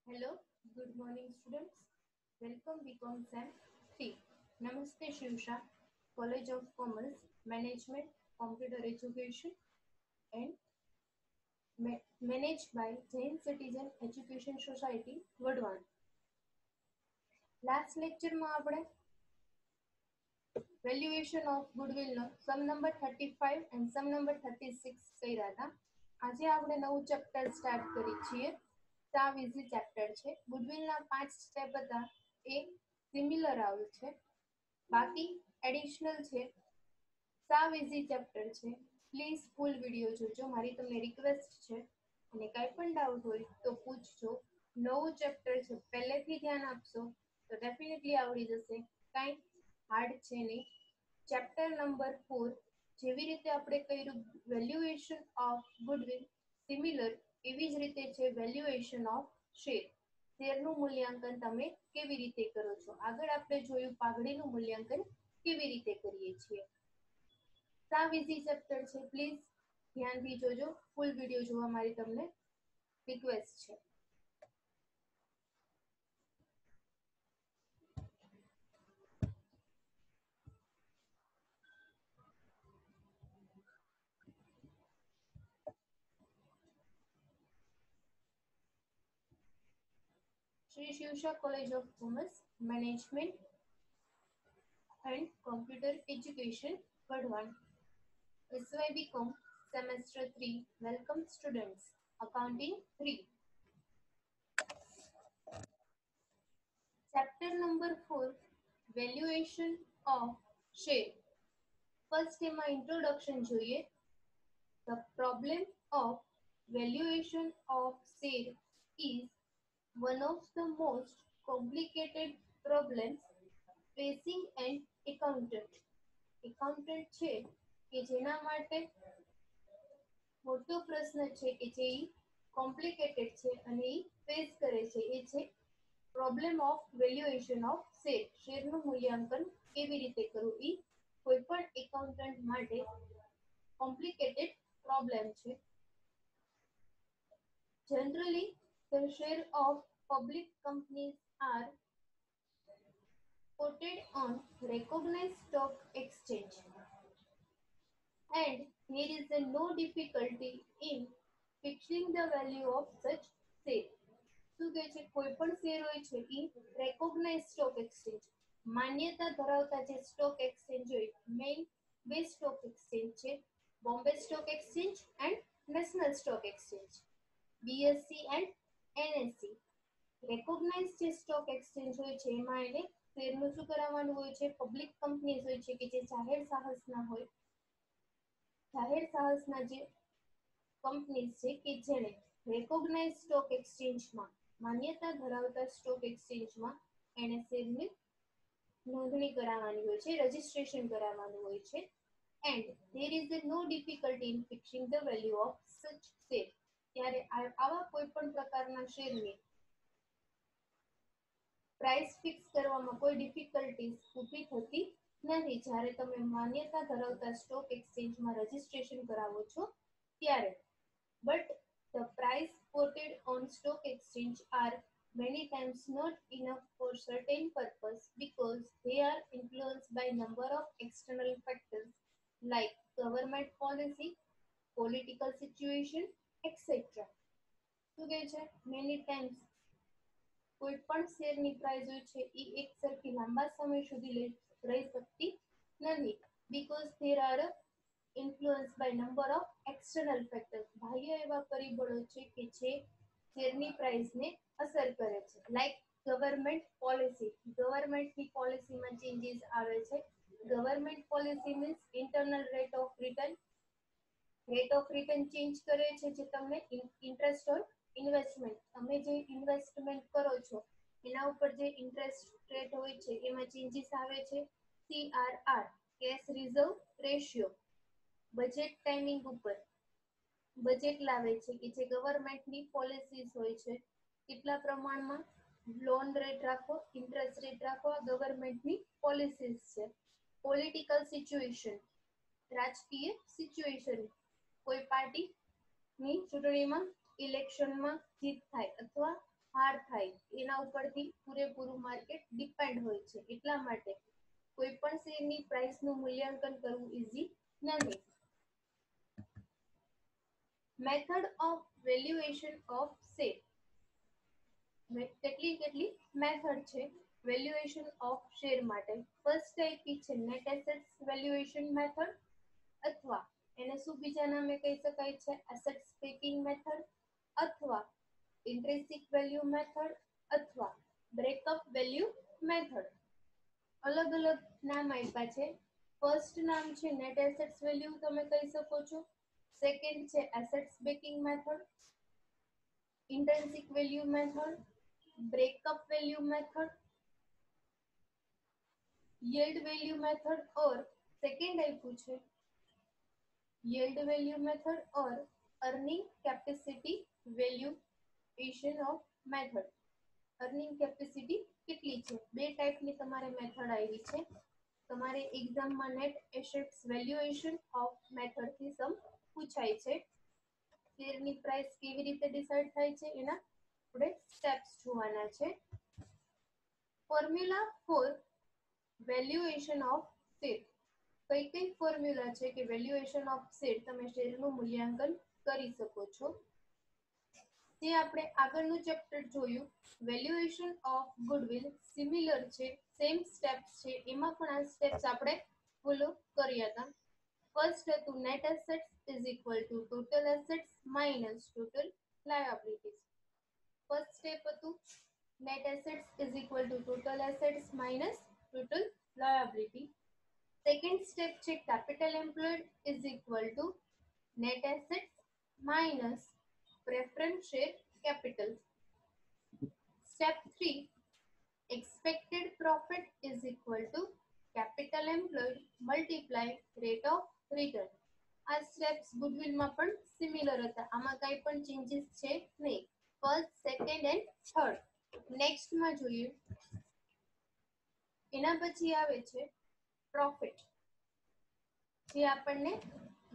Hello, good morning students. Welcome BCom Sem 3. Namaste Shivsha, College of Commerce, Management, Computer Education and managed by Jain Citizen Education Society, Vadwan. Last lecture માં આપણે valuation of goodwill નો sum number 35 and sum number 36 કર્યા હતા. આજે આપણે નવું chapter start કરી છીએ. સાવ ઇઝી ચેપ્ટર છે. ગુડવિલ ના 5 સ્ટેપ હતા એ સિમિલર આવે છે, બાકી એડિશનલ છે. સાવ ઇઝી ચેપ્ટર છે. પ્લીઝ ફૂલ વિડિયો જોજો, મારી તમને રિક્વેસ્ટ છે. અને કાંઈ પણ ડાઉટ હોય તો પૂછજો. નવું ચેપ્ટર છે, પહેલેથી ધ્યાન આપશો તો ડેફિનેટલી આવડી જશે. કાંઈ હાર્ડ છે નહીં. ચેપ્ટર નંબર 4 જેવી રીતે આપણે કર્યું વેલ્યુએશન ઓફ ગુડવિલ, સિમિલર એવી જ રીતે છે વેલ્યુએશન ઓફ શેર. શેરનું મૂલ્યાંકન તમે કેવી રીતે કરો છો. આગળ આપણે જોયું પાઘડીનું મૂલ્યાંકન કેવી રીતે કરીએ છીએ. સાવ ઇઝી ચેપ્ટર છે. પ્લીઝ ધ્યાનથી જોજો. ફૂલ વિડિયો જોવા મારી તમને રિક્વેસ્ટ છે. Sri Shivsha College of Commerce, Management and Computer Education, Vadwan. SYBCom Semester 3. Welcome students. Accounting 3. Chapter number 4. Valuation of share. First એમાં introduction જોઈએ. The problem of valuation of share is one of the most complicated problems facing an accountant. Accountant છે કે જેના માટે મોટો પ્રશ્ન છે કે જે કોમ્પ્લિકેટેડ છે અને એ ફેસ કરે છે એ છે problem of valuation of share. શેરનું મૂલ્યાંકન કેવી રીતે કરવું એ કોઈ પણ એકાઉન્ટન્ટ માટે કોમ્પ્લિકેટેડ પ્રોબ્લેમ છે. Generally, the share of public companies are quoted on recognized stock exchange, and there is no difficulty in fixing the value of such share. શું કહે છે? કોઈ પણ શેર હોય છે એ રેકોગ્નાઇઝ સ્ટોક એક્સચેન્જ, માન્યતા ધરાવતા જે સ્ટોક એક્સચેન્જ હોય, મેઇન બે સ્ટોક એક્સચેન્જ છે, Bombay stock exchange and national stock exchange, BSc and NSC. Recognise જે સ્ટોક એક્સચેન્જ હોય છે એમાં એને શેરનું શું કરાવવાનું હોય છે? પબ્લિક કંપનીઝ હોય છે કે જે જાહેર સાહસના હોય, જાહેર સાહસના જે કંપનીઝ છે કે જેણે રેકોગ્નાઇઝ સ્ટોક એક્સચેન્જમાં, માન્યતા ધરાવતા સ્ટોક એક્સચેન્જમાં એને શેરની નોંધણી કરાવવાની હોય છે, રજિસ્ટ્રેશન કરાવવાનું હોય છે. And there is no difficulty in fixing the value of such share. ત્યારે આવા કોઈ પણ પ્રકારના શેરની પ્રાઇસ ફિક્સ કરવામાં કોઈ ડિફિકલ્ટીઝ ઊભી થતી નથી જ્યારે તમે માન્યતા ધરાવતા સ્ટોક એક્સચેન્જમાં રજિસ્ટ્રેશન કરાવો છો ત્યારે. But the price quoted on stock exchange are many times not enough for certain purpose because they are influenced by number of external factors like government policy, political situation, etc. શું કહે છે? Many times કોઈ પણ શેરની price હોય છે એ એક સરખી લાંબા સમય સુધી રહી શકતી નથી because there are influenced by number of external factors. બાહ્ય એવા પરિબળો છે કે જે શેરની પ્રાઇસને અસર કરે છે. Like government policy. ગવર્મેન્ટની પોલિસીમાં ચેન્જીસ આવે છે. Government policy means internal rate of return. Rate of return change કરે છે જે તમને ઇન્ટરેસ્ટ ઓન ઇન્વેસ્ટમેન્ટ, તમે જે ઇન્વેસ્ટમેન્ટ કરો છો એના ઉપર જે ઇન્ટરેસ્ટ રેટ હોય છે એમાં ચેન્જીસ આવે છે. CRR, cache reserve ratio. Budget timing ઉપર બજેટ લાવે છે કે જે ગવર્મેન્ટની પોલિસીઝ હોય છે કેટલા પ્રમાણમાં લોન રેટ રાખો, ઇન્ટરેસ્ટ રેટ રાખો, આ ગવર્મેન્ટની પોલિસીઝ છે. પોલિટિકલ સિચ્યુએશન, રાજકીય સિચ્યુએશન, કોઈ પાર્ટીની ચૂંટણીમાં ઇલેક્શનમાં જીત થાય અથવા હાર થાય એટલા માટે કોઈ પણ શેરની પ્રાઇસનું મૂલ્યાંકન કરવું ઈઝી નથી. Method of valuation of share. કેટલી મેથડ છે વેલ્યુએશન ઓફ શેર માટે. ફર્સ્ટ ટાઈપ છે નેટ એસેટ્સ વેલ્યુએશન મેથડ, અથવા એને શું બીજા નામે કહી શકાય છે એસેટ્સ બેકિંગ મેથડ, અથવા ઇન્ટ્રિન્સિક વેલ્યુ મેથડ, અથવા બ્રેકઅપ વેલ્યુ મેથડ. અલગ અલગ નામ આપ્યા છે. ફર્સ્ટ નામ છે નેટ એસેટ્સ વેલ્યુ, તમે કહી શકો છો. સેકન્ડ છે assets backing method, intrinsic value method, breakup value method, yield value method, और सेकेंड आप्યું છે yield value method और earning capacity valuation of method. earning capacity કેટલી છે? બે ટાઈપની તમારે મેથડ આવી છે. તમારે એક્ઝામમાં net assets valuation of method થી સમ પૂછાય છે. શેરની પ્રાઇસ કેવી રીતે ડિસાઇડ થાય છે એના આપણે સ્ટેપ્સ જોવાના છે. Formula for valuation of share. કઈ ફોર્મ્યુલા છે કે વેલ્યુએશન ઓફ શેર તમે શેરનું મૂલ્યાંકન કરી શકો છો? જે આપણે આગળનું ચેપ્ટર જોયું વેલ્યુએશન ઓફ ગુડવિલ સિમિલર છે, સેમ સ્ટેપ્સ છે, એમાં પણ આ સ્ટેપ્સ આપણે ફોલો કર્યા હતા. ફર્સ્ટ હતું net assets is equal to total assets minus total liabilities. First step હતું net assets is equal to total assets minus total liability. Second step છે capital employed is equal to net assets minus preference share capital. Step 3 expected profit is equal to capital employed multiply rate of return. આ steps goodwill માં પણ similar હતા, આમાં કઈ પણ changes છે નહીં. First, second and third. Next માં જોઈએ એના પછી આવે છે પ્રોફિટ, જે આપણને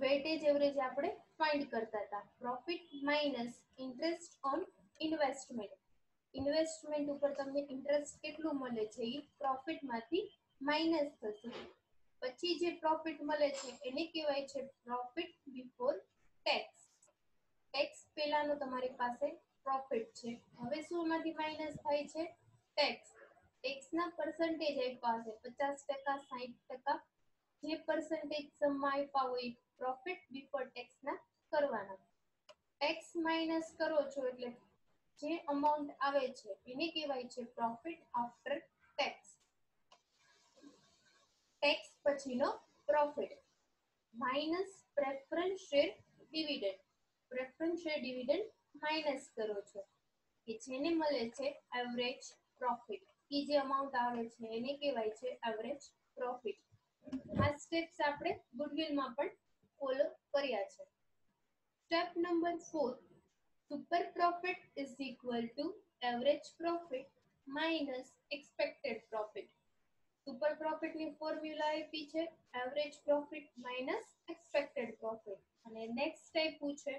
વેટેજ એવરેજ આપણે ફાઇન્ડ કરતા હતા. Profit minus interest on investment. Investment ઉપર તમને ઇન્ટરેસ્ટ કેટલું મળે છે એ પ્રોફિટ માંથી માઇનસ થશે. પછી જે પ્રોફિટ મળે છે એને કહેવાય છે પ્રોફિટ બિફોર ટેક્સ. ટેક્સ પહેલાનો તમારી પાસે પ્રોફિટ છે, હવે શું એમાંથી માઇનસ થાય છે? ટેક્સ. ટેક્સના પર્સન્ટેજ આપ્યા હશે 50%, 60%. જે પર્સન્ટેજ સમમાં આપ્યા હોય પ્રોફિટ બિફોર ટેક્સના કરવાના. ટેક્સ માઇનસ કરો છો એટલે જે અમાઉન્ટ આવે છે એને કહેવાય છે પ્રોફિટ આફ્ટર ટેક્સ. ટેક્સ પછીનો profit minus preference share dividend. Preference share dividend minus કરો છો કે જેને મળે છે એવરેજ પ્રોફિટ. એ જે અમાઉન્ટ આવે છે એને કહેવાય છે એવરેજ પ્રોફિટ. આ સ્ટેપ્સ આપણે ગુડવિલમાં પણ ફોલો કર્યા છે. Step number 4 super profit is equal to average profit minus expected profit. Super પ્રોફિટની ફોર્મ્યુલા આપી છે average profit minus expected profit. અને નેક્સ્ટ ટાઈપ પૂછે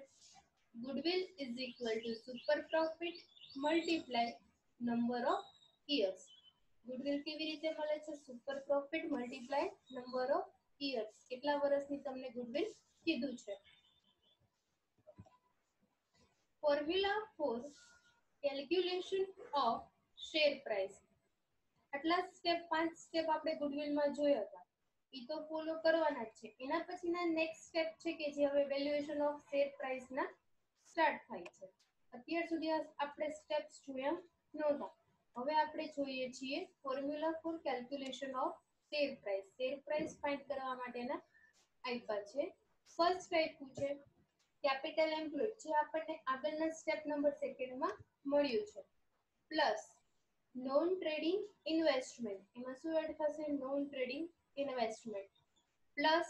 goodwill is equal to super profit multiply number of years. Goodwill કેવી રીતે મળે છે? Super profit multiply number of years. કેટલા વર્ષની તમને ગુડવિલ કીધું છે. Formula for calculation of share price. આટલા સ્ટેપ 5 સ્ટેપ આપણે ગુડવિલમાં જોયા હતા, એ તો ફોલો કરવાના જ છે. એના પછીના નેક્સ્ટ સ્ટેપ છે કે જે હવે વેલ્યુએશન ઓફ શેર પ્રાઇસના સ્ટાર્ટ થાય છે. અત્યાર સુધી આપણે સ્ટેપ્સ જોયા નહોતા. હવે આપણે જોઈએ છીએ formula for calculation of share price. Share price find કરવા માટેના આપ્યા છે. ફર્સ્ટ ટાઈપ પૂછે કેપિટલ એમ્પ્લોયડ, જે આપણને આગળના સ્ટેપ નંબર 2 માં મળ્યું છે, પ્લસ નોન ટ્રેડિંગ ઇન્વેસ્ટમેન્ટ. એમાં શું એડ થશે? Non trading investment plus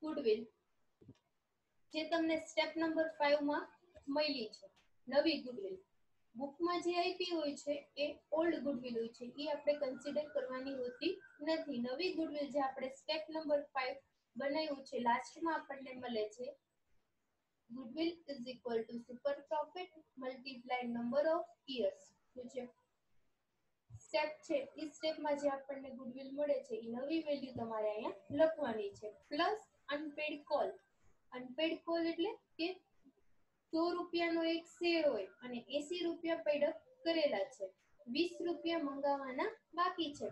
goodwill, જે તમને સ્ટેપ નંબર 5 માં મળી છે. નવી ગુડવિલ બુકમાં જે આપી હોય છે એ ઓલ્ડ ગુડવિલ હોય છે, એ આપણે કન્સિડર કરવાની હોતી નથી. નવી ગુડવિલ જે આપણે સ્ટેપ નંબર 5 બનાવ્યું છે લાસ્ટમાં આપણને મળે છે goodwill is equal to super profit multiply number of years. Step છે એ સ્ટેપમાં જે આપણને ગુડવિલ મળે છે એ નવી વેલ્યુ તમારે અહીંયા લખવાની છે plus unpaid call. Unpaid call એટલે કે 100 રૂપિયાનો એક શેર હોય અને 80 રૂપિયા પેડ કરેલા છે, 20 રૂપિયા મંગાવવાના બાકી છે.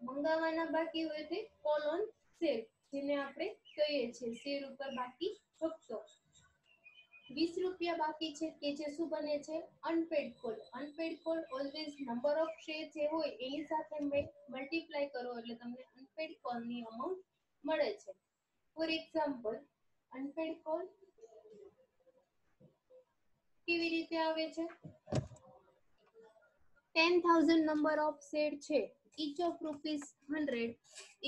મંગાવવાના બાકી હોય તે કોલ ઓન શેર, જેને આપણે કહીએ છીએ શેર ઉપર બાકી હપ્તો. 20 રૂપિયા બાકી છે કે જે શું બને છે unpaid call. Unpaid call always number of share જે હોય એની સાથે મલ્ટીપ્લાય કરો એટલે તમને અનપેડ કોલની અમાઉન્ટ મળે છે. ફોર એક્ઝામ્પલ, અનપેડ કોલ કેવી રીતે આવે છે? 10,000 નંબર ઓફ શેર છે, each of ₹100,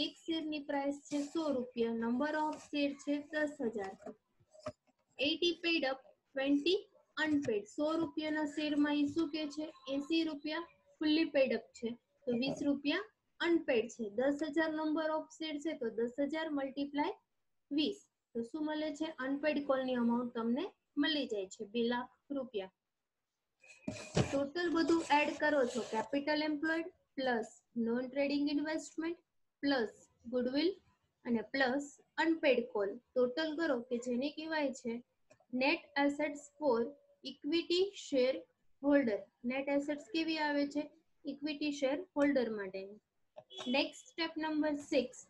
એક શેરની પ્રાઇસ છે 100 રૂપિયા, નંબર ઓફ શેર છે 10,000. 80 પેડ અપ, 20 અનપેડ. 100 રૂપિયાના શેરમાં એ શું કે છે 80 રૂપિયા ફુલ્લી પેડ અપ છે, તો 20 રૂપિયા અનપેડ છે. 10,000 નંબર ઓફ શેર છે તો 10,000 મલ્ટીપ્લાય 20, તો શું મળે છે અનપેડ કોલની અમાઉન્ટ તમને મળી જાય છે 2 લાખ રૂપિયા. ટોટલ બધું એડ કરો છો, capital employed plus non trading investment plus goodwill અને પ્લસ અનપેડ કોલ. ટોટલ કરો કે જેને કહેવાય છે net assets for equity share holder. Net assets કેવી આવે છે ઇક્વિટી શેર હોલ્ડર માટેની. Next step number 6,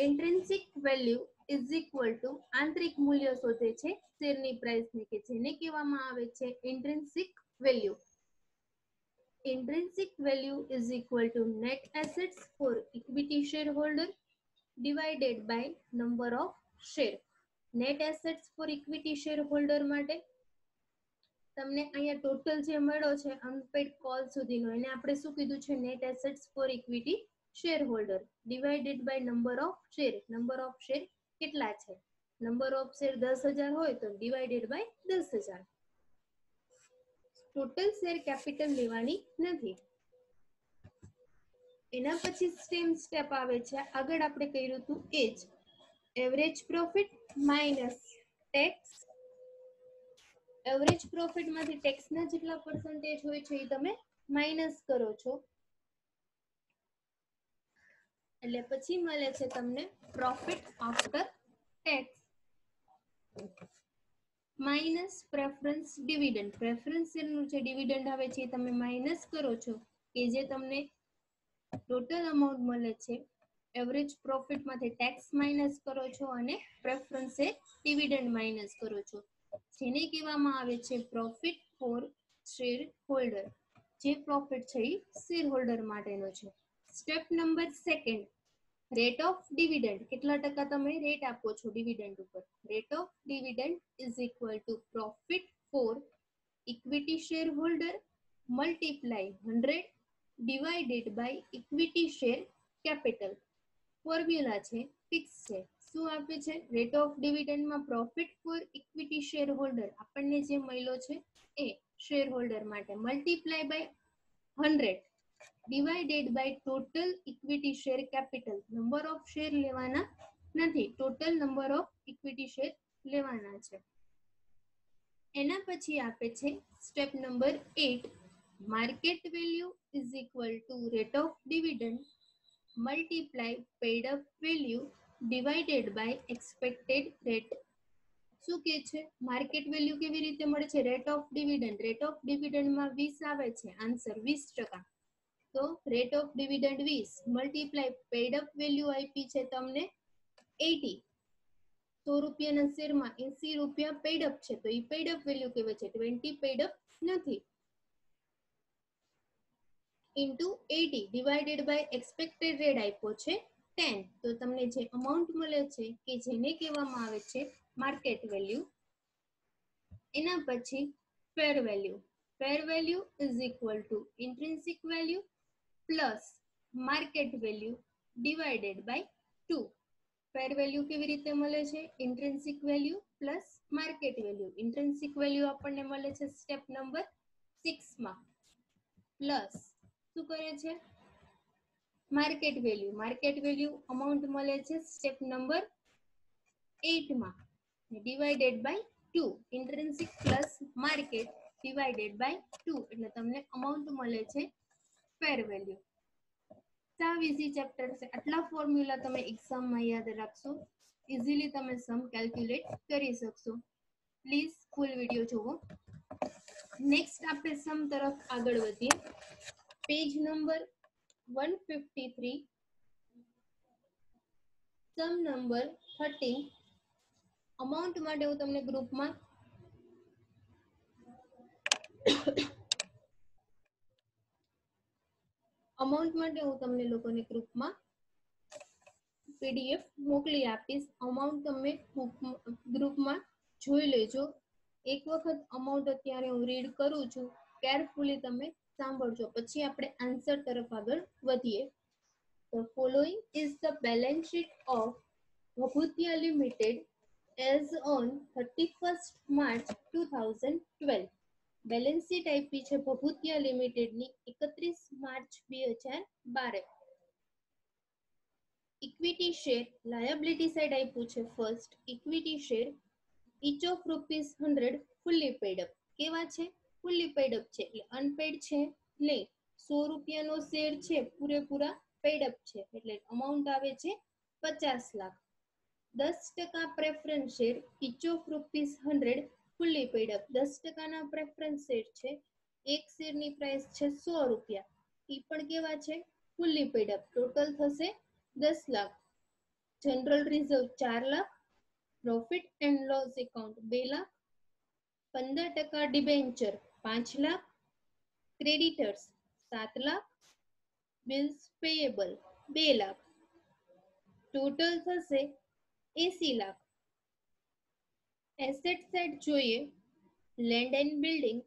intrinsic value is equal to આંતરિક મૂલ્ય શોધે છે શેરની પ્રાઇસની, કે જેને કહેવામાં આવે છે intrinsic value. Intrinsic value is equal to net assets for equity shareholder divided by number of share. Net assets for equity shareholder માટે તમને અહીંયા ટોટલ જે મળ્યો છે અનપેડ કોલ સુધીનો, એને આપણે શું કીધું છે net assets for equity shareholder divided by number of share. number of share કેટલા છે? number of share 10,000 હોય તો divided by 10,000. Total share capital લેવાની નથી. એના પછી સેમ સ્ટેપ આવે છે, આગળ આપણે કર્યું હતું એ જ, average profit minus tax. Average પ્રોફિટમાંથી ટેક્સના જેટલા પર્સન્ટેજ હોય છે એ તમે માઇનસ કરો છો, એટલે પછી મળે છે તમને profit after tax minus preference dividend. Preference શેરનું જે ડિવિડન્ડ આવે છે એ તમે માઇનસ કરો છો, કે જે તમને ટોટલ અમાઉન્ટ મળે છે. એવરેજ પ્રોફિટમાંથી ટેક્સ માઇનસ કરો છો અને પ્રેફરન્સ ડિવિડન્ડ માઇનસ કરો છો, જેને કહેવામાં આવે છે પ્રોફિટ ફોર શેર હોલ્ડર. જે પ્રોફિટ છે એ શેર હોલ્ડર માટેનો છે. Step number 2, rate of dividend. કેટલા ટકા તમે રેટ આપો છો ડિવિડન્ડ ઉપર? Rate of dividend is equal to profit for equity share holder multiply 100 divided by equity share capital. Formula છે ફિક્સ છે. શું આપે છે? રેટ ઓફ ડિવિડન્ડમાં profit for equity share holder આપણને જે મળ્યો છે એ શેર હોલ્ડર માટે multiply by 100 divided by total equity share capital. Number of share લેવાના નથી, total number of equity share લેવાના છે. એના પછી આપે છે step number 8, market value is equal to rate of dividend multiply paid up value divided by expected rate. શું કે છે? માર્કેટ વેલ્યુ કેવી રીતે મળે છે? Rate of dividend. Rate of ડિવિડન્ડમાં 20 આવે છે, આન્સર 20%. તો rate of dividend 20 multiply paid up value આપી છે તમને 80. 100 રૂપિયાના શેરમાં 80 રૂપિયા પેડ અપ છે, તો એ પેડ અપ વેલ્યુ કહેવાય છે, 20 પેડ અપ નથી. Into 80 divided by expected rate આપ્યો છે 10, તો તમને જે અમાઉન્ટ મળે છે કે જેને કહેવામાં આવે છે માર્કેટ વેલ્યુ. એના પછી fair value. Fair value is equal to intrinsic value plus market value divided by 2. Fair value કેવી રીતે મળે છે? Intrinsic value plus market value. Intrinsic value આપણને મળે છે સ્ટેપ નંબર 6 માં, પ્લસ શું કરે છે market value. Market value amount મળે છે સ્ટેપ નંબર 8 માં, divided by 2. Intrinsic plus market divided by 2 એટલે તમને અમાઉન્ટ મળે છે ફેર વેલ્યુ. સાવ ઇઝી ચેપ્ટર છે. આટલા ફોર્મ્યુલા તમે એક્ઝામમાં યાદ રાખશો, ઇઝીલી તમે સમ કેલ્ક્યુલેટ કરી શકશો. પ્લીઝ ફૂલ વિડીયો જુઓ. નેક્સ્ટ આપણે સમ તરફ આગળ વધીએ. Page number 153, sum number 13. Amount માટે હું તમને ગ્રુપમાં લોકોને ગ્રુપમાં પીડીએફ મોકલી આપીશ. અમાઉન્ટ તમે ગ્રુપમાં જોઈ લેજો. એક વખત અમાઉન્ટ અત્યારે હું રીડ કરું છું, કેરફુલી તમે સાંભળજો, પછી આપણે આન્સર તરફ આગળ વધીએ. The following is the balance sheet of Bhabutiya Limited as on 31st March 2012. Balance sheet આપી છે ભભૂતિયા લિમિટેડની 31 March 2012. Equity share liability side આપ્યું છે. First equity share each of ₹100 fully paid up. કેવા છે? ફુલ્લી પેડ અપ છે, એટલે unpaid છે નહીં. 100 રૂપિયાનો શેર છે, પૂરેપૂરા પેડ અપ છે, એટલે અમાઉન્ટ આવે છે 50 lakh. 10% preference share each of ₹100 fully paid up. 10% preference share છે, એક શેરની પ્રાઇસ છે 100 રૂપિયા, એ પણ કેવા છે? Fully paid up. ટોટલ થશે 10 lakh. General reserve 4 lakh. Profit and loss account 2 lakh. 15% debenture 5 lakh. Creditors 7 lakh. Bills payable 2 lakh. Total થશે 80 લાખ. એસેટ સાઇડ જોઈએ, land and building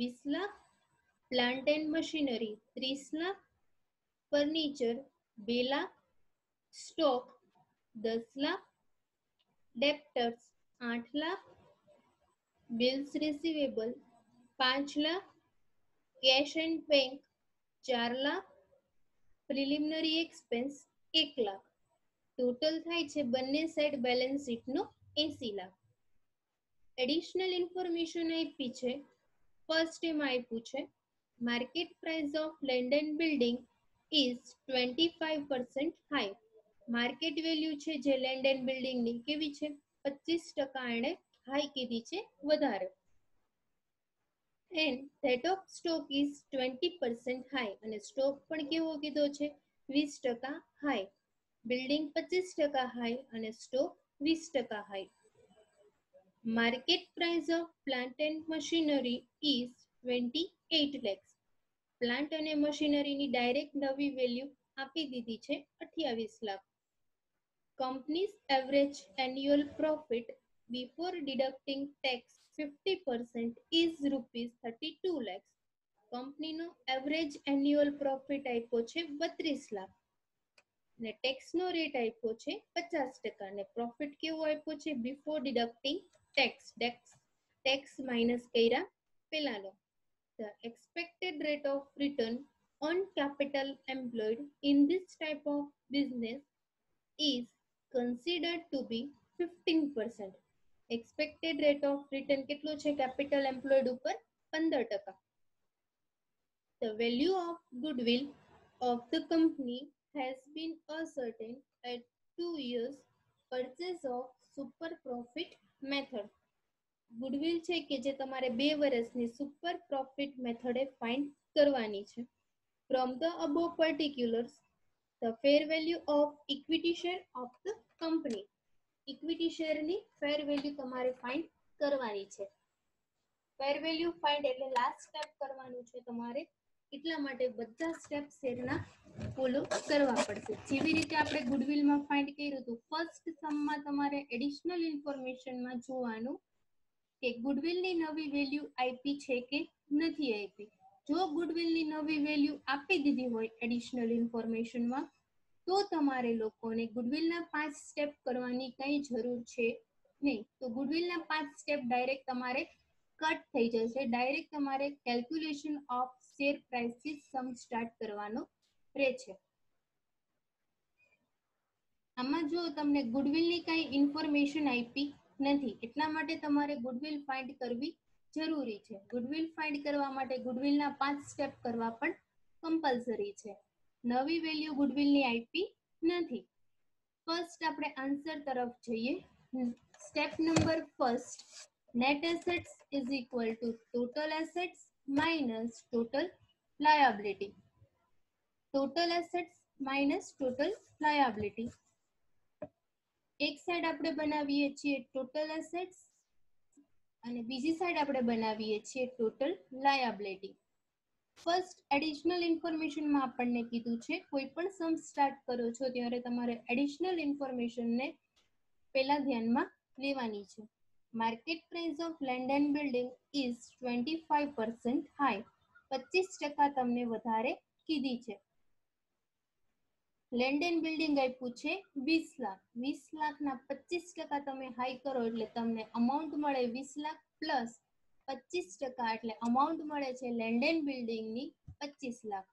20 lakh. Plant and machinery 30 lakh. Furniture 2 lakh. Stock 10 lakh. Debtors 8 lakh. Bills receivable 5 lakh. Cash and bank 4 lakh. Preliminary expense 1 lakh. Total થાય છે બંને side balance શીટનો 80 lakh. Additional information આપી છે. First એમાં આપ્યું છે market price of land and building is 25% high. Market value છે જે લેન્ડ એન્ડ બિલ્ડિંગની કેવી છે? 25% એણે હાઈ કીધી છે, વધારે. And that of stock is 20% high, અને સ્ટોક પણ કેવો કીધો છે? 20% હાઈ. બિલ્ડિંગ 25% હાઈ અને stock 20% high. Market price of plant and machinery is 28 lakhs. Plant અને મશીનરીની ડાયરેક્ટ નવી વેલ્યુ આપી દીધી છે 28 lakh. Companies average annual profit before deducting tax 50% is ₹32 lakhs. કંપનીનો એવરેજ એન્યુઅલ પ્રોફિટ આપ્યો છે 32 લાખ. ને ટેક્સનો રેટ આપ્યો છે 50%, ને પ્રોફિટ કેવો આપ્યો છે? Before deducting tax. Tax minus કર્યા પેલાનો. The expected rate of return on capital employed in this type of business is considered to be 15%. Expected rate of return કેટલો છે capital employed ઉપર? 15%. The value of goodwill of the company has been ascertained at 2 years purchase of super profit method. Goodwill છે કે જે તમારે 2 વર્ષની super profit મેથડે find કરવાની છે. From the above particulars the fair value of equity share of the company. Equity શેરની fair value તમારે find કરવાની છે. ફેર વેલ્યુ ફાઇન્ડ એટલે લાસ્ટ સ્ટેપ કરવાનું છે તમારે, એટલા માટે બધા સ્ટેપ શેરના ફોલો કરવા પડશે. જેવી રીતે આપણે ગુડવિલમાં ફાઇન્ડ કર્યું હતું, ફર્સ્ટ સમમાં તમારે એડિશનલ ઇન્ફોર્મેશનમાં જોવાનું કે ગુડવિલની નવી વેલ્યુ આપી છે કે નથી આપી. જો ગુડવિલની નવી વેલ્યુ આપી દીધી હોય એડિશનલ ઇન્ફોર્મેશનમાં, તો તમારે લોકોને ગુડવિલના 5 સ્ટેપ કરવાની કંઈ જરૂર છે નહીં. તો ગુડવિલના 5 સ્ટેપ ડાયરેક્ટ તમારે કટ થઈ જશે. ડાયરેક્ટ તમારે કેલ્ક્યુલેશન ઓફ શેર પ્રાઇસથી સમ સ્ટાર્ટ કરવાનો રહે છે. આમાં જો તમને ગુડવિલની કંઈ ઇન્ફોર્મેશન આપી નથી, એટલા માટે તમારે ગુડવિલ ફાઇન્ડ કરવી જરૂરી છે. ગુડવિલ ફાઇન્ડ કરવા માટે ગુડવિલના 5 સ્ટેપ કરવા પણ કમ્પલસરી છે. નવી વેલ્યુ ગુડવિલની આપી નથી. ફર્સ્ટ આપણે આન્સર તરફ જઈએ. Step number first, net assets is equal to total assets minus total liability. Total assets minus total liability. એક સાઈડ આપણે બનાવીએ છીએ ટોટલ એસેટ્સ અને બીજી સાઈડ આપણે બનાવીએ છીએ ટોટલ લાયબિલિટી. ફર્સ્ટ એડિશનલ ઇન્ફોર્મેશનમાં આપણને કીધું છે કોઈ પણ સમ સ્ટાર્ટ કરો છો ત્યારે તમારે એડિશનલ ઇન્ફોર્મેશનને પહેલા ધ્યાનમાં લેવાની છે. Market price of land and building is 25% high. 25% તમને વધારે કીધી છે. લેન્ડ એન્ડ બિલ્ડિંગ આપ્યું છે 20 લાખ. 20 લાખના 25% તમે હાઈ કરો એટલે તમને અમાઉન્ટ મળે 20 લાખ પ્લસ 25% એટલે અમાઉન્ટ મળે છે લેન્ડ એન્ડ બિલ્ડિંગની 25 લાખ.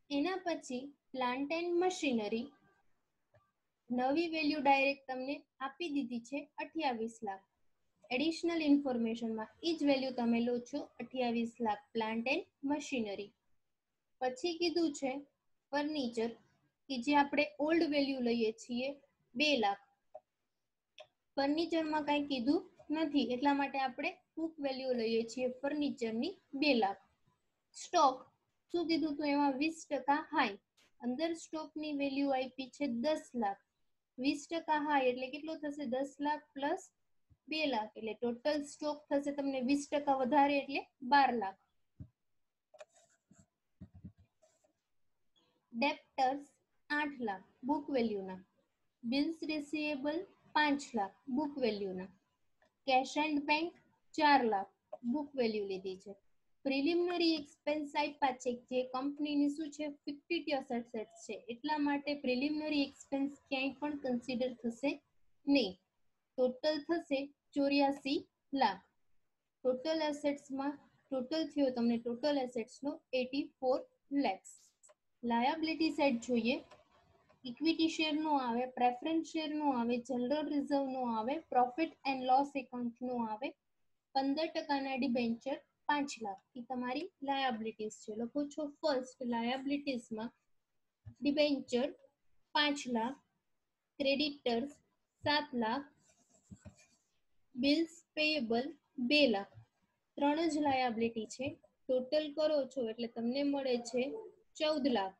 એના પછી પ્લાન્ટ એન્ડ મશીનરી નવી વેલ્યુ ડાયરેક્ટ તમને આપી દીધી છે 28 લાખ. એડિશનલ ઇન્ફોર્મેશનમાં એ જ વેલ્યુ તમે લો છો 28 લાખ પ્લાન્ટ એન્ડ મશીનરી. પછી કીધું છે ફર્નિચર કે જે આપણે ઓલ્ડ વેલ્યુ લઈએ છીએ 2 લાખ. ફર્નિચરમાં કઈ કીધું નથી એટલા માટે આપણે બુક વેલ્યુ લઈએ છીએ ફર્નિચરની 2 લાખ. સ્ટોક શું કીધું તો એમાં 20% હાઈ. અંદર સ્ટોકની વેલ્યુ આપી છે 10 લાખ. 20% હાઈ એટલે કેટલો થશે 10 લાખ પ્લસ 2 લાખ એટલે ટોટલ સ્ટોક થશે તમને 20% વધારે એટલે 12 લાખ. ડેપ્ટર્સ 8 લાખ બુક વેલ્યુના. બિલ્સ રિસીવેબલ 5 લાખ બુક વેલ્યુના. Cash and bank 4 lakh book value લીધી છે. પ્રિલિમિનરી એક્સપેન્સ આપ્યા છે જે કંપનીની શું છે ફિક્ટિટિયસ એસેટ્સ છે એટલા માટે પ્રિલિમિનરી એક્સપેન્સ ક્યાંય પણ કન્સિડર થશે નહીં. ટોટલ થશે 84 લાખ. ટોટલ એસેટ્સમાં ટોટલ થયો તમને ટોટલ એસેટ્સનો 84 lakhs. લાયબિલિટી સાઈડ જોઈએ. ઇક્વિટી શેર નો આવે, પ્રેફરન્સ શેર નો આવે, જનરલ રિઝર્વ નો આવે, પ્રોફિટ એન્ડ લોસ એકાઉન્ટ નો આવે. 15%ના ડિબેન્ચર 5 લાખ એ તમારી લાયબિલિટીઝ છે. લખો છો ફર્સ્ટ લાયબિલિટીઝમાં debenture 5 lakh, creditors 7 lakh, bills payable 2 lakh. 3 જ લાયબિલિટી છે. ટોટલ કરો છો એટલે તમને મળે છે 14 લાખ.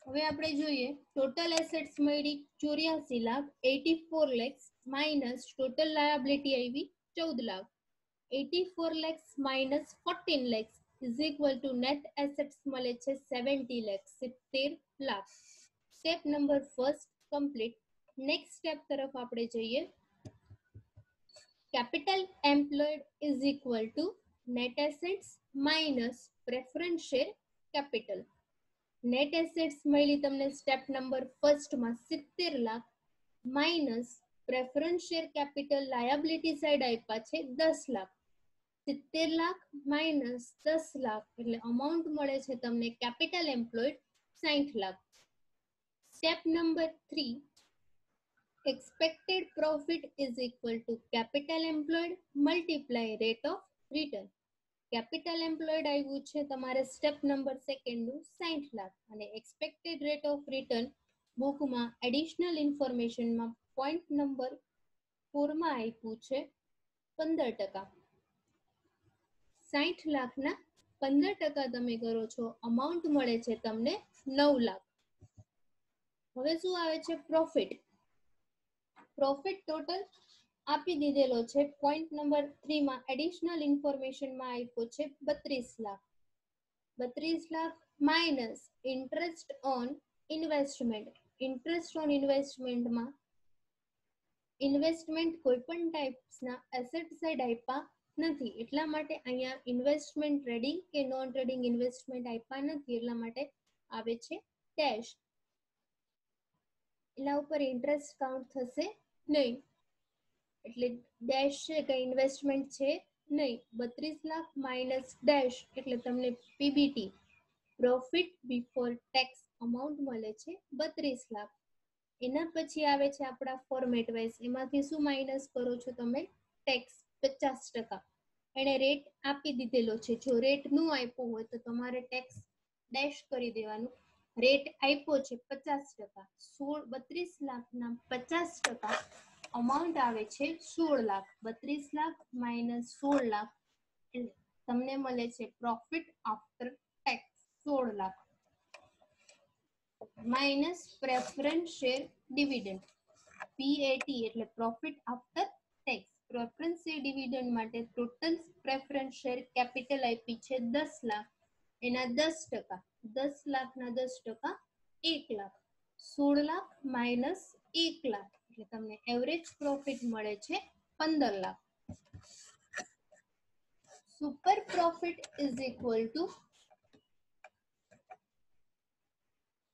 હવે આપણે જોઈએ ટોટલ એસેટ્સ મળી 84 lakh 84 lakhs minus total liability આવી 14 lakh. 84 lakhs minus 14 lakhs is equal to net assets મળે છે 70 lakhs 70 lakh. Step number first complete. Next step તરફ આપણે જઈએ. Capital employed is equal to net assets minus preference share capital. Net assets મળી તમને step number ફર્સ્ટમાં 70 lakh minus preference share capital liability side આપ્યા છે 10 લાખ. 70 લાખ માઇનસ 10 લાખ એટલે અમાઉન્ટ મળે છે તમને capital employed 60 lakh. Step number 3 expected profit is equal to capital employed multiply rate of return. Capital employed આવ્યું છે તમારે સ્ટેપ નંબર સેકન્ડનું 60 લાખ અને એક્સપેક્ટેડ રેટ ઓફ રિટર્ન બુકમાં એડિશનલ ઇન્ફોર્મેશનમાં પોઈન્ટ નંબર 4 માં આપ્યું છે 15%. 60 લાખના 15% તમે કરો છો અમાઉન્ટ મળે છે તમને 9 લાખ. હવે શું આવે છે પ્રોફિટ. પ્રોફિટ ટોટલ આપી દીધેલો છે પોઈન્ટ નંબર 3 માં એડિશનલ ઇન્ફોર્મેશનમાં આપ્યો છે 32 લાખ. 32 લાખ માઇનસ interest on investment. Interest on ઇન્વેસ્ટમેન્ટમાં ઇન્વેસ્ટમેન્ટ કોઈ પણ ટાઈપ્સના એસેટ સાઈડ આપ્યા નથી એટલા માટે અહીંયા ઇન્વેસ્ટમેન્ટ ટ્રેડિંગ કે નોન ટ્રેડિંગ ઇન્વેસ્ટમેન્ટ આપ્યા નથી એટલા માટે આવે છે ડેશ. એના ઉપર ઇન્ટરેસ્ટ કાઉન્ટ થશે નહીં એટલે ડેશ છે કે ઇન્વેસ્ટમેન્ટ છે નહીં. 32 લાખ માઇનસ ડેશ એટલે તમને PBT profit before tax amount મળે છે 32 લાખ. એના પછી આવે છે આપણા ફોર્મેટ વાઇઝ, એમાંથી શું માઇનસ કરો છો તમે? ટેક્સ 50%. એને રેટ આપી દીધેલો છે, જો રેટ નું આપ્યું હોય તો તમારે ટેક્સ ડેશ કરી દેવાનું. રેટ આપ્યો છે 50%, 32 લાખના 50% અમાઉન્ટ આવે છે 16 લાખ. 32 લાખ માઇનસ 16 લાખ એટલે તમને મળે છે profit after tax 16 lakh minus preference share dividend PAT એટલે profit after tax. Preference share dividend માટે ટોટલ પ્રેફરન્સ શેર કેપિટલ આપી છે 10 લાખ, એના 10%, 10 લાખના 10% 1 લાખ. 16 લાખ માઇનસ 1 લાખ એટલે તમને એવરેજ પ્રોફિટ મળે છે 15 lakh. Super profit is equal two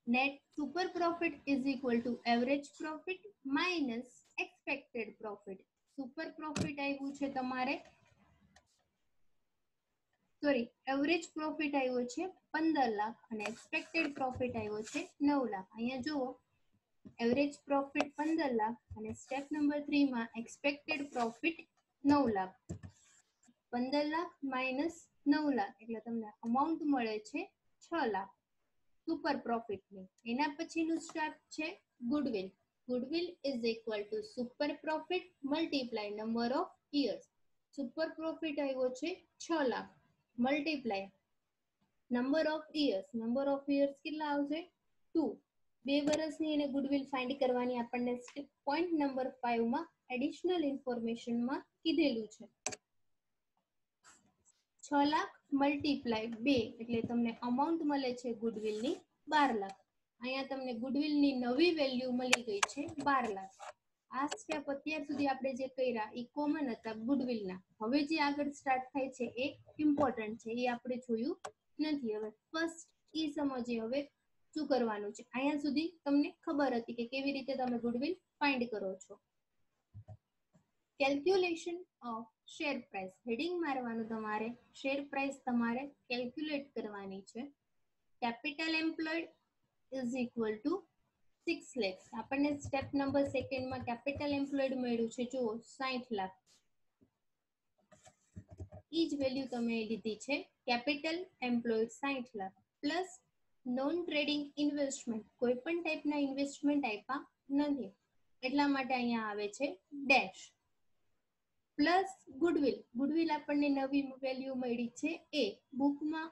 net super profit is equal to average profit minus expected profit. Super profit આવ્યું છે તમારે, સોરી, એવરેજ પ્રોફિટ આવ્યો છે 15 લાખ અને એક્સપેક્ટેડ પ્રોફિટ આવ્યો છે 9 લાખ. અહીંયા જુઓ, એવરેજ પ્રોફિટ 15 લાખ અને સ્ટેપ નંબર 3 માં expected profit 9 lakh. 15 lakh minus 9 lakh એટલે તમને અમાઉન્ટ મળે છે 6 લાખ સુપર પ્રોફિટની. એના પછીનું સ્ટેપ છે goodwill. Goodwill is equal to super profit multiply number of years. Super profit આવ્યો છે 6 lakh multiply number of years. Number of years કેટલા આવશે? 2. 2 વર્ષની એને ગુડવિલ ફાઇન્ડ કરવાની આપણને પોઈન્ટ નંબર 5 માં એડિશનલ ઇન્ફોર્મેશનમાં કીધેલું છે. 6 લાખ મલ્ટીપ્લાય 2 એટલે તમને અમાઉન્ટ મળે છે ગુડવિલની 12 લાખ. અહીંયા તમને ગુડવિલની નવી વેલ્યુ મળી ગઈ છે 12 લાખ. આ સ્ટેપ અત્યાર સુધી આપણે જે કર્યા એ કોમન હતા ગુડવિલના. હવે જે આગળ સ્ટાર્ટ થાય છે એ ઇમ્પોર્ટન્ટ છે, એ આપણે જોયું નથી. હવે ફર્સ્ટ એ સમજીએ હવે શું કરવાનું છે. અહીંયા સુધી તમને ખબર હતી કે કેવી રીતે તમે ગુડવિલ ફાઇન્ડ કરો છો. Calculation of share price. Heading મારવાનું તમારે, શેર પ્રાઇસ તમારે કેલ્ક્યુલેટ કરવાની છે. Capital employed is equal two 6 lakhs. આપણને સ્ટેપ નંબર સેકન્ડમાં કેપિટલ એમ્પ્લોયડ મળ્યું છે, જુઓ 60 લાખ. ઈ જ વેલ્યુ તમે લીધી છે, capital employed 60 lakh plus non trading investment. કોઈ પણ ટાઈપના ઇન્વેસ્ટમેન્ટ આપ્યા નથી એટલા માટે અહીંયા આવે છે ડેશ પ્લસ ગુડવિલ. ગુડવિલ આપણને નવી વેલ્યુ મળી છે એ. બુકમાં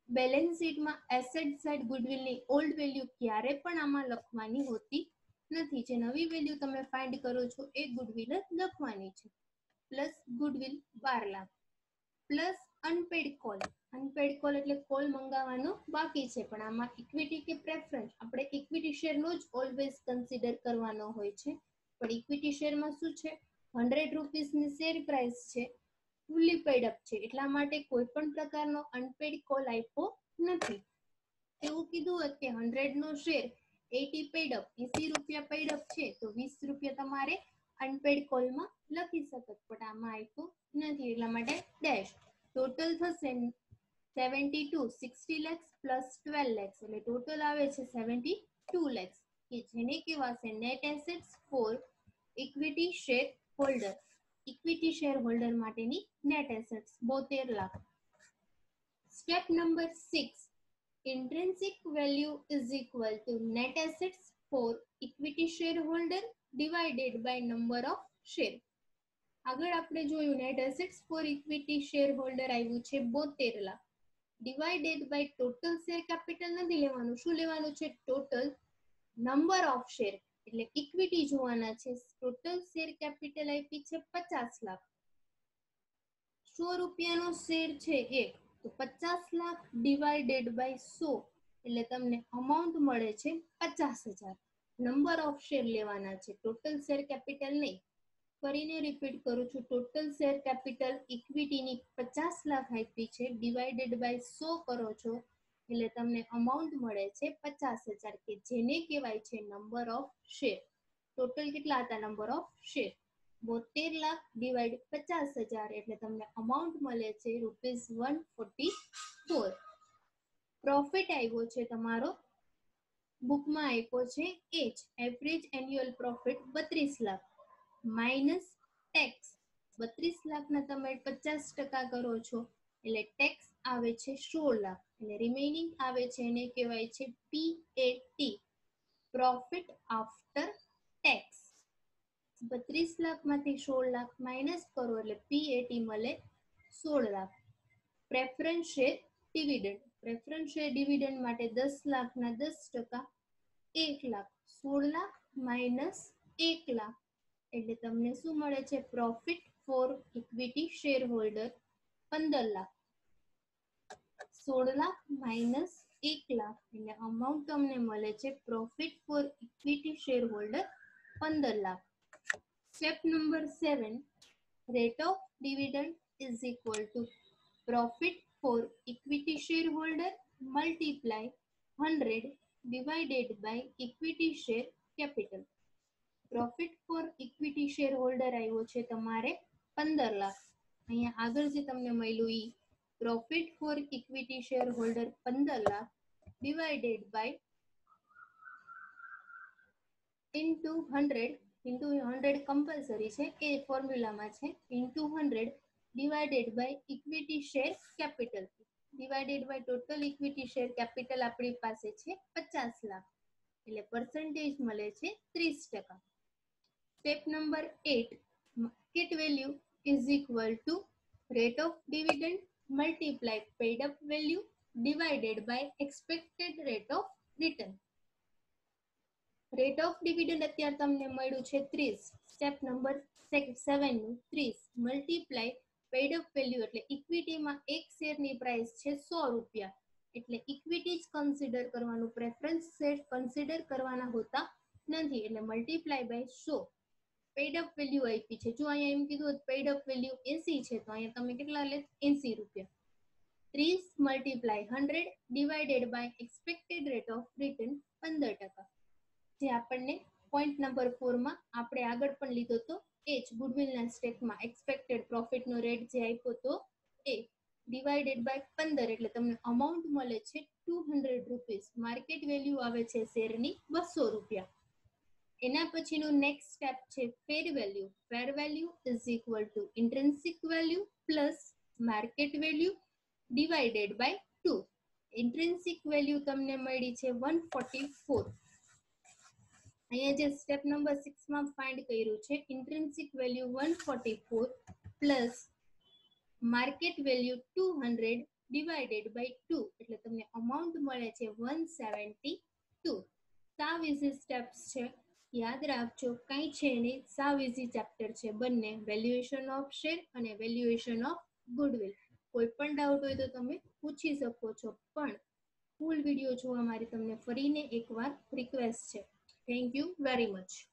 બેલેન્સ શીટમાં એસેટ સાઇડ ગુડવિલની ઓલ્ડ વેલ્યુ ક્યારે પણ આમાં લખવાની હોતી નથી. જે નવી વેલ્યુ તમે ફાઇન્ડ કરો છો એ ગુડવિલ જ લખવાની છે. Plus goodwill 12 lakh plus unpaid call. Unpaid call એટલે કોલ મંગાવવાનો બાકી છે, પણ આમાં ઇક્વિટી કે પ્રેફરન્સ આપણે ઇક્વિટી શેરનો જ ઓલવેઝ કન્સિડર કરવાનો હોય છે. પણ ઇક્વિટી શેરમાં શું છે, 100 રૂપીસની શેર પ્રાઇસ છે, ફૂલી પેડ અપ છે, એટલા માટે કોઈ પણ પ્રકારનો અનપેડ કોલ આપ્યો નથી. એવું કીધું હોત કે 100 નો શેર 80 પેડ અપ, 80 રૂપિયા પેડ અપ છે તો 20 રૂપિયા તમારે અનપેડ કોલમાં લખી શકો, પણ આમાં આપ્યું નથી એટલા માટે ડેશ. ટોટલ થશે 72, 60 lakhs પ્લસ 12 lakhs એટલે ટોટલ આવે છે 72 lakhs કે જેને કહેવાશે net assets for equity share holder. Equity share holder માટેની net assets 72 lakh. Step number 6, intrinsic value is equal to net assets for equity shareholder divided by number of share. આગળ આપણે જોયું net assets for equity share holder આવ્યું છે 72 lakh divided by total share capital નથી લેવાનું, શું લેવાનું છે? ટોટલ નંબર ઓફ શેર એટલે ઇક્વિટી જોવાના છે. ટોટલ શેર કેપિટલ આપી છે 50 લાખ. 100 રૂપિયાનો શેર છે એ, તો 50 લાખ ડિવાઇડેડ બાય 100 એટલે તમને અમાઉન્ટ મળે છે 50,000. નંબર ઓફ શેર લેવાના છે, ટોટલ શેર કેપિટલ નહીં. ફરીને રિપીટ કરું છું, ટોટલ શેર કેપિટલ ઇક્વિટીની 50 લાખ આપી છે, ડિવાઇડેડ બાય 100 કરો છો એટલે તમને અમાઉન્ટ મળે છે 50,000 કે જેને કહેવાય છે નંબર ઓફ શેર. ટોટલ કેટલા હતા number of share? 72 lakh divide 50,000 એટલે તમને અમાઉન્ટ મળે છે ₹144. પ્રોફિટ આવ્યો છે તમારો બુકમાં આપ્યો છે એચ એવરેજ એન્યુઅલ પ્રોફિટ 32 લાખ માઇનસ ટેક્સ 32 લાખના તમે 50% કરો છો એટલે ટેક્સ આવે છે 16 લાખ એટલે રિમેનિંગ આવે છે એને કહેવાય છે PAT profit after tax 32 લાખમાંથી 16 lakh minus કરો એટલે પીએટી મળે 16 લાખ પ્રેફરન્સ શેર ડિવિડન્ડ માટે 10 લાખના 10% 1 લાખ 16 લાખ માઇનસ 1 લાખ એટલે તમને શું મળે છે profit for equity share holder 15 lakh 16 lakh minus 1 lakh એટલે અમાઉન્ટ તમને મળે છે profit for equity share holder 15 lakh step number 7 rate of dividend is equal to profit for equity share holder multiply 100 divided by equity share capital profit for equity share holder આવ્યો છે તમારે 15 લાખ અહીંયા આગળ જે તમને મળ્યું ઈ profit for equity share holder 15 lakh divided by into 100 compulsory છે એ ફોર્મ્યુલામાં છે into 100 divided by equity share capital divided by total equity share capital આપણી પાસે છે 50 લાખ એટલે પર્સન્ટેજ મળે છે 30%. Step number 8 market value is equal to rate of dividend multiply paid up value divided by expected rate of return rate of dividend અત્યારે તમને મળ્યું છે 30 સ્ટેપ નંબર 7 નું 30 મલ્ટીપ્લાય પેડ અપ વેલ્યુ એટલે ઇક્વિટીમાં એક શેરની પ્રાઇસ છે 100 રૂપિયા એટલે ઇક્વિટી જ કન્સિડર કરવાનું પ્રેફરન્સ શેર કન્સિડર કરવાના હોતા નથી એટલે multiply by 100 paid up value આપી છે જો અહીંયા એમ કીધું પેડ અપ વેલ્યુ 80 છે તો અહીંયા તમે કેટલા લે 80 રૂપિયા 30 multiply 100 divided by expected rate of return 15% જે આપણને પોઈન્ટ નંબર 4 માં આપણે આગળ પણ લીધો તો એ જ ગુડવિલના સ્ટેકમાં એક્સપેક્ટેડ પ્રોફિટનો રેટ જે આપ્યો તો એ ડિવાઇડેડ બાય 15 એટલે તમને અમાઉન્ટ મળે છે 200 રૂપીસ માર્કેટ વેલ્યુ આવે છે શેરની 200 રૂપિયા એના પછીનું નેક્સ્ટ સ્ટેપ છે fair value is equal to intrinsic value plus market value divided by 2 intrinsic value તમને મળી છે 144 અહીંયા જે સ્ટેપ નંબર 6 માં ફાઇન્ડ કર્યું છે intrinsic value 144 plus market value 200 divided by 2 એટલે તમને અમાઉન્ટ મળે છે 172 સાવ ઇઝી સ્ટેપ્સ છે યાદ રાખજો કંઈ છે નહીં સાવ ઇઝી ચેપ્ટર છે બંને વેલ્યુએશન ઓફ શેર અને વેલ્યુએશન ઓફ ગુડવિલ કોઈ પણ ડાઉટ હોય તો તમે પૂછી શકો છો પણ ફૂલ વિડીયો જોવા મારી તમને ફરીને એકવાર રિક્વેસ્ટ છે Thank you very much.